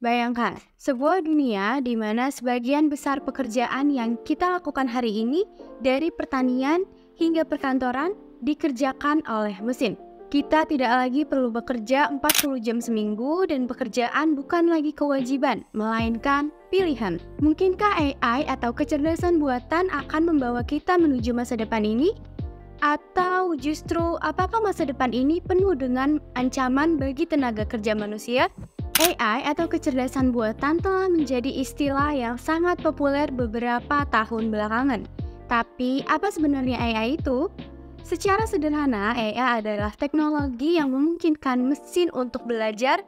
Bayangkan, sebuah dunia di mana sebagian besar pekerjaan yang kita lakukan hari ini, dari pertanian hingga perkantoran, dikerjakan oleh mesin. Kita tidak lagi perlu bekerja 40 jam seminggu dan pekerjaan bukan lagi kewajiban, melainkan pilihan. Mungkinkah AI atau kecerdasan buatan akan membawa kita menuju masa depan ini? Atau justru apakah masa depan ini penuh dengan ancaman bagi tenaga kerja manusia? AI atau kecerdasan buatan telah menjadi istilah yang sangat populer beberapa tahun belakangan. Tapi, apa sebenarnya AI itu? Secara sederhana, AI adalah teknologi yang memungkinkan mesin untuk belajar,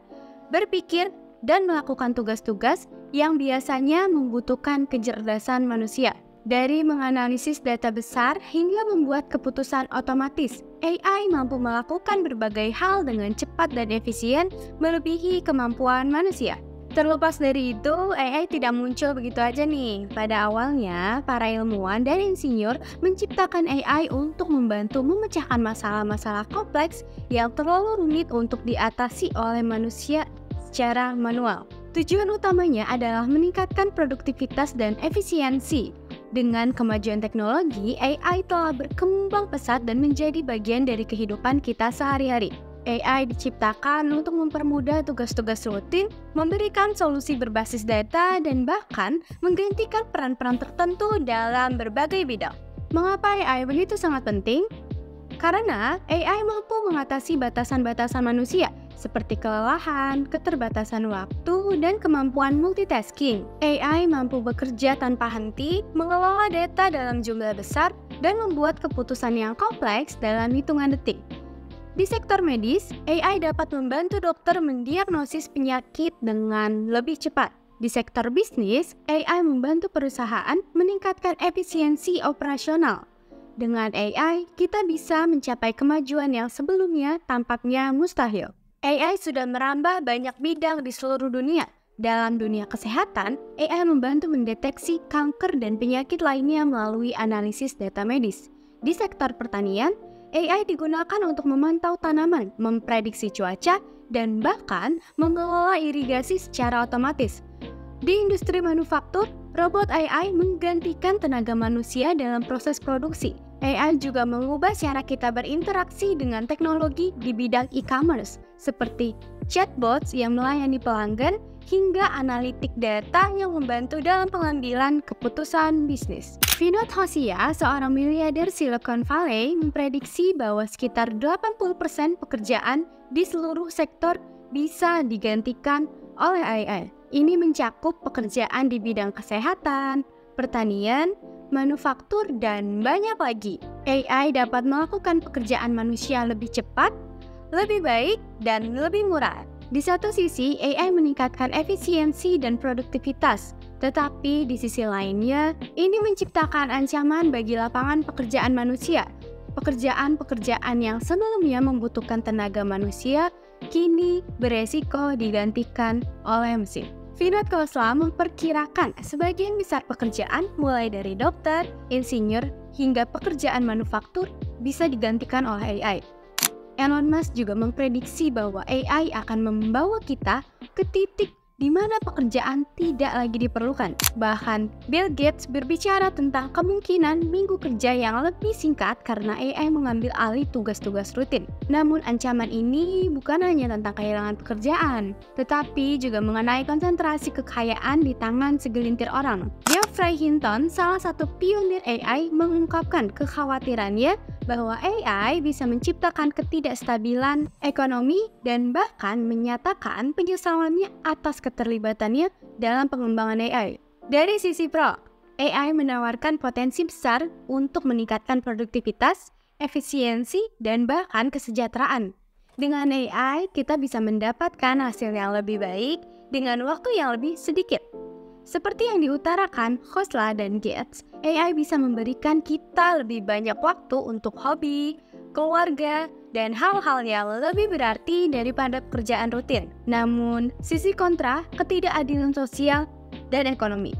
berpikir, dan melakukan tugas-tugas yang biasanya membutuhkan kecerdasan manusia. Dari menganalisis data besar hingga membuat keputusan otomatis, AI mampu melakukan berbagai hal dengan cepat dan efisien, melebihi kemampuan manusia. Terlepas dari itu, AI tidak muncul begitu aja nih. Pada awalnya, para ilmuwan dan insinyur menciptakan AI untuk membantu memecahkan masalah-masalah kompleks yang terlalu rumit untuk diatasi oleh manusia secara manual. Tujuan utamanya adalah meningkatkan produktivitas dan efisiensi. Dengan kemajuan teknologi, AI telah berkembang pesat dan menjadi bagian dari kehidupan kita sehari-hari. AI diciptakan untuk mempermudah tugas-tugas rutin, memberikan solusi berbasis data, dan bahkan menggantikan peran-peran tertentu dalam berbagai bidang. Mengapa AI begitu sangat penting? Karena AI mampu mengatasi batasan-batasan manusia, seperti kelelahan, keterbatasan waktu, dan kemampuan multitasking. AI mampu bekerja tanpa henti, mengelola data dalam jumlah besar, dan membuat keputusan yang kompleks dalam hitungan detik. Di sektor medis, AI dapat membantu dokter mendiagnosis penyakit dengan lebih cepat. Di sektor bisnis, AI membantu perusahaan meningkatkan efisiensi operasional. Dengan AI, kita bisa mencapai kemajuan yang sebelumnya tampaknya mustahil. AI sudah merambah banyak bidang di seluruh dunia. Dalam dunia kesehatan, AI membantu mendeteksi kanker dan penyakit lainnya melalui analisis data medis. Di sektor pertanian, AI digunakan untuk memantau tanaman, memprediksi cuaca, dan bahkan mengelola irigasi secara otomatis. Di industri manufaktur, robot AI menggantikan tenaga manusia dalam proses produksi. AI juga mengubah cara kita berinteraksi dengan teknologi di bidang e-commerce, seperti chatbots yang melayani pelanggan hingga analitik data yang membantu dalam pengambilan keputusan bisnis. Vinod Hoshia, seorang miliarder Silicon Valley, memprediksi bahwa sekitar 80% pekerjaan di seluruh sektor bisa digantikan oleh AI. Ini mencakup pekerjaan di bidang kesehatan, pertanian, manufaktur, dan banyak lagi. AI dapat melakukan pekerjaan manusia lebih cepat, lebih baik, dan lebih murah. Di satu sisi, AI meningkatkan efisiensi dan produktivitas, tetapi di sisi lainnya, ini menciptakan ancaman bagi lapangan pekerjaan manusia. Pekerjaan-pekerjaan yang sebelumnya membutuhkan tenaga manusia, kini beresiko digantikan oleh mesin. Vinod Khosla memperkirakan sebagian besar pekerjaan mulai dari dokter, insinyur, hingga pekerjaan manufaktur bisa digantikan oleh AI. Elon Musk juga memprediksi bahwa AI akan membawa kita ke titik di mana pekerjaan tidak lagi diperlukan. Bahkan, Bill Gates berbicara tentang kemungkinan minggu kerja yang lebih singkat karena AI mengambil alih tugas-tugas rutin. Namun, ancaman ini bukan hanya tentang kehilangan pekerjaan, tetapi juga mengenai konsentrasi kekayaan di tangan segelintir orang. Geoffrey Hinton, salah satu pionir AI, mengungkapkan kekhawatirannya bahwa AI bisa menciptakan ketidakstabilan ekonomi dan bahkan menyatakan penyesalannya atas keterlibatannya dalam pengembangan AI. Dari sisi pro, AI menawarkan potensi besar untuk meningkatkan produktivitas, efisiensi, dan bahkan kesejahteraan. Dengan AI, kita bisa mendapatkan hasil yang lebih baik dengan waktu yang lebih sedikit. Seperti yang diutarakan Khosla dan Gates, AI bisa memberikan kita lebih banyak waktu untuk hobi, keluarga, dan hal-hal yang lebih berarti daripada pekerjaan rutin. Namun, sisi kontra, ketidakadilan sosial dan ekonomi.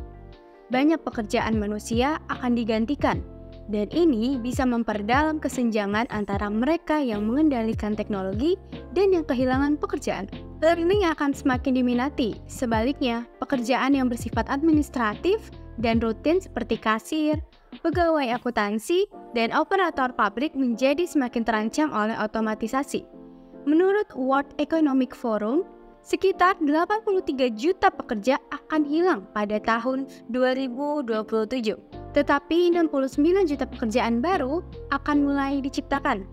Banyak pekerjaan manusia akan digantikan, Dan ini bisa memperdalam kesenjangan antara mereka yang mengendalikan teknologi dan yang kehilangan pekerjaan. Learning akan semakin diminati. Sebaliknya, pekerjaan yang bersifat administratif dan rutin seperti kasir, pegawai akuntansi, dan operator pabrik menjadi semakin terancam oleh otomatisasi. Menurut World Economic Forum, sekitar 83 juta pekerja akan hilang pada tahun 2027. Tetapi 69 juta pekerjaan baru akan mulai diciptakan.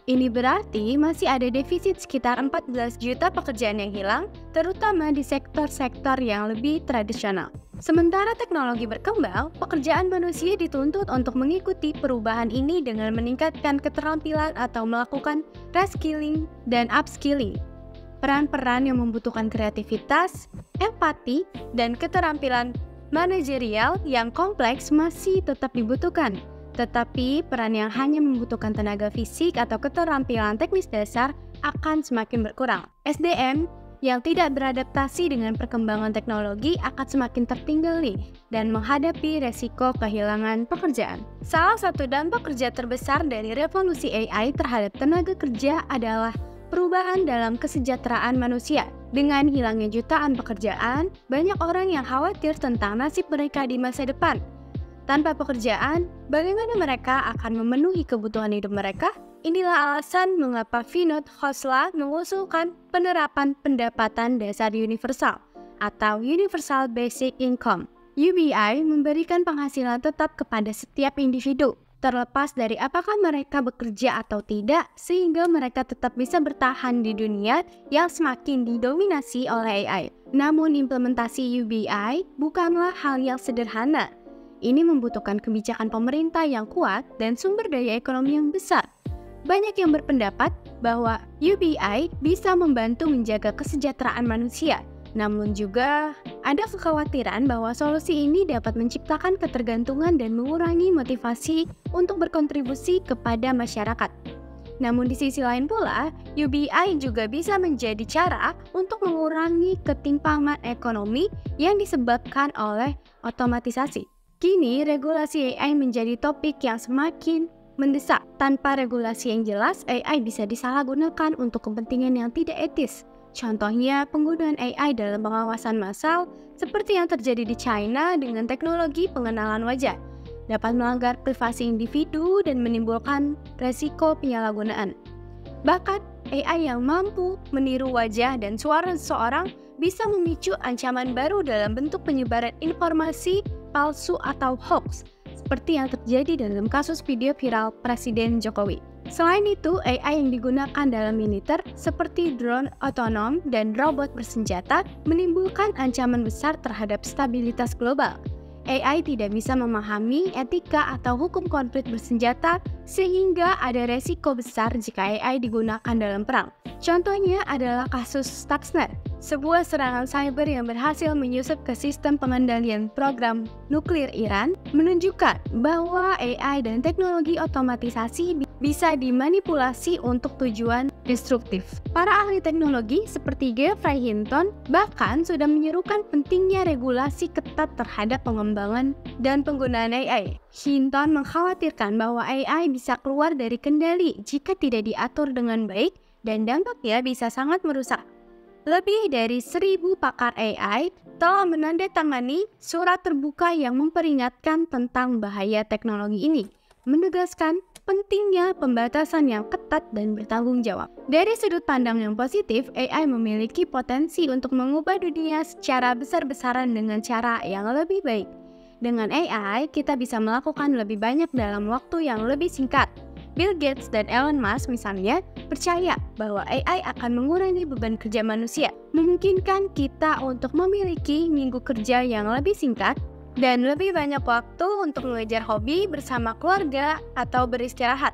Ini berarti masih ada defisit sekitar 14 juta pekerjaan yang hilang, terutama di sektor-sektor yang lebih tradisional. Sementara teknologi berkembang, pekerjaan manusia dituntut untuk mengikuti perubahan ini dengan meningkatkan keterampilan atau melakukan reskilling dan upskilling. Peran-peran yang membutuhkan kreativitas, empati, dan keterampilan manajerial yang kompleks masih tetap dibutuhkan. Tetapi peran yang hanya membutuhkan tenaga fisik atau keterampilan teknis dasar akan semakin berkurang. SDM yang tidak beradaptasi dengan perkembangan teknologi akan semakin tertinggal dan menghadapi resiko kehilangan pekerjaan. Salah satu dampak kerja terbesar dari revolusi AI terhadap tenaga kerja adalah perubahan dalam kesejahteraan manusia. Dengan hilangnya jutaan pekerjaan, banyak orang yang khawatir tentang nasib mereka di masa depan. Tanpa pekerjaan, bagaimana mereka akan memenuhi kebutuhan hidup mereka? Inilah alasan mengapa Vinod Khosla mengusulkan penerapan pendapatan dasar universal atau Universal Basic Income. UBI memberikan penghasilan tetap kepada setiap individu, terlepas dari apakah mereka bekerja atau tidak, sehingga mereka tetap bisa bertahan di dunia yang semakin didominasi oleh AI. Namun implementasi UBI bukanlah hal yang sederhana. Ini membutuhkan kebijakan pemerintah yang kuat dan sumber daya ekonomi yang besar. Banyak yang berpendapat bahwa UBI bisa membantu menjaga kesejahteraan manusia. Namun juga ada kekhawatiran bahwa solusi ini dapat menciptakan ketergantungan dan mengurangi motivasi untuk berkontribusi kepada masyarakat. Namun di sisi lain pula, UBI juga bisa menjadi cara untuk mengurangi ketimpangan ekonomi yang disebabkan oleh otomatisasi. Kini, regulasi AI menjadi topik yang semakin mendesak. Tanpa regulasi yang jelas, AI bisa disalahgunakan untuk kepentingan yang tidak etis. Contohnya, penggunaan AI dalam pengawasan massal seperti yang terjadi di China dengan teknologi pengenalan wajah dapat melanggar privasi individu dan menimbulkan resiko penyalahgunaan. Bahkan, AI yang mampu meniru wajah dan suara seseorang bisa memicu ancaman baru dalam bentuk penyebaran informasi palsu atau hoax, seperti yang terjadi dalam kasus video viral Presiden Jokowi. Selain itu, AI yang digunakan dalam militer seperti drone otonom dan robot bersenjata menimbulkan ancaman besar terhadap stabilitas global. AI tidak bisa memahami etika atau hukum konflik bersenjata sehingga ada resiko besar jika AI digunakan dalam perang. Contohnya adalah kasus Stuxnet, sebuah serangan cyber yang berhasil menyusup ke sistem pengendalian program nuklir Iran, menunjukkan bahwa AI dan teknologi otomatisasi bisa dimanipulasi untuk tujuan destruktif. Para ahli teknologi seperti Geoffrey Hinton bahkan sudah menyerukan pentingnya regulasi ketat terhadap pengembangan dan penggunaan AI. Hinton mengkhawatirkan bahwa AI bisa keluar dari kendali jika tidak diatur dengan baik dan dampaknya bisa sangat merusak. Lebih dari 1.000 pakar AI telah menandatangani surat terbuka yang memperingatkan tentang bahaya teknologi ini, menegaskan pentingnya pembatasan yang ketat dan bertanggung jawab. Dari sudut pandang yang positif, AI memiliki potensi untuk mengubah dunia secara besar-besaran dengan cara yang lebih baik. Dengan AI, kita bisa melakukan lebih banyak dalam waktu yang lebih singkat. Bill Gates dan Elon Musk misalnya percaya bahwa AI akan mengurangi beban kerja manusia, memungkinkan kita untuk memiliki minggu kerja yang lebih singkat dan lebih banyak waktu untuk mengejar hobi bersama keluarga atau beristirahat.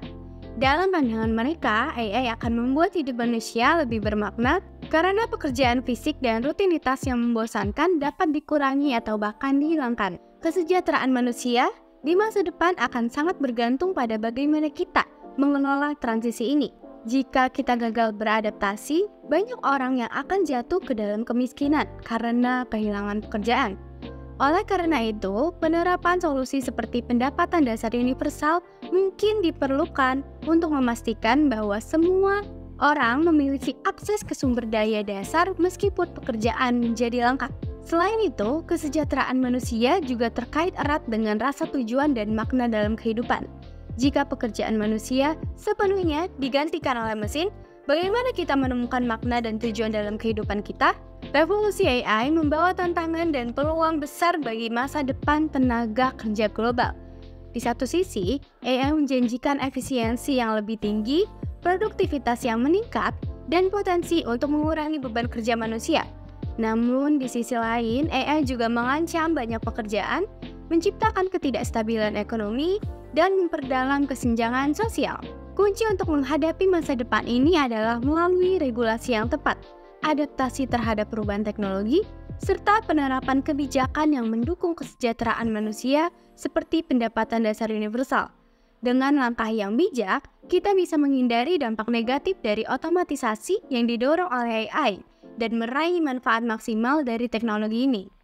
Dalam pandangan mereka, AI akan membuat hidup manusia lebih bermakna karena pekerjaan fisik dan rutinitas yang membosankan dapat dikurangi atau bahkan dihilangkan. Kesejahteraan manusia di masa depan akan sangat bergantung pada bagaimana kita mengelola transisi ini. Jika kita gagal beradaptasi, banyak orang yang akan jatuh ke dalam kemiskinan karena kehilangan pekerjaan. Oleh karena itu, penerapan solusi seperti pendapatan dasar universal mungkin diperlukan untuk memastikan bahwa semua orang memiliki akses ke sumber daya dasar meskipun pekerjaan menjadi langka. Selain itu, kesejahteraan manusia juga terkait erat dengan rasa tujuan dan makna dalam kehidupan. Jika pekerjaan manusia sepenuhnya digantikan oleh mesin, bagaimana kita menemukan makna dan tujuan dalam kehidupan kita? Revolusi AI membawa tantangan dan peluang besar bagi masa depan tenaga kerja global. Di satu sisi, AI menjanjikan efisiensi yang lebih tinggi, produktivitas yang meningkat, dan potensi untuk mengurangi beban kerja manusia. Namun, di sisi lain, AI juga mengancam banyak pekerjaan, menciptakan ketidakstabilan ekonomi, dan memperdalam kesenjangan sosial. Kunci untuk menghadapi masa depan ini adalah melalui regulasi yang tepat, adaptasi terhadap perubahan teknologi, serta penerapan kebijakan yang mendukung kesejahteraan manusia seperti pendapatan dasar universal. Dengan langkah yang bijak, kita bisa menghindari dampak negatif dari otomatisasi yang didorong oleh AI dan meraih manfaat maksimal dari teknologi ini.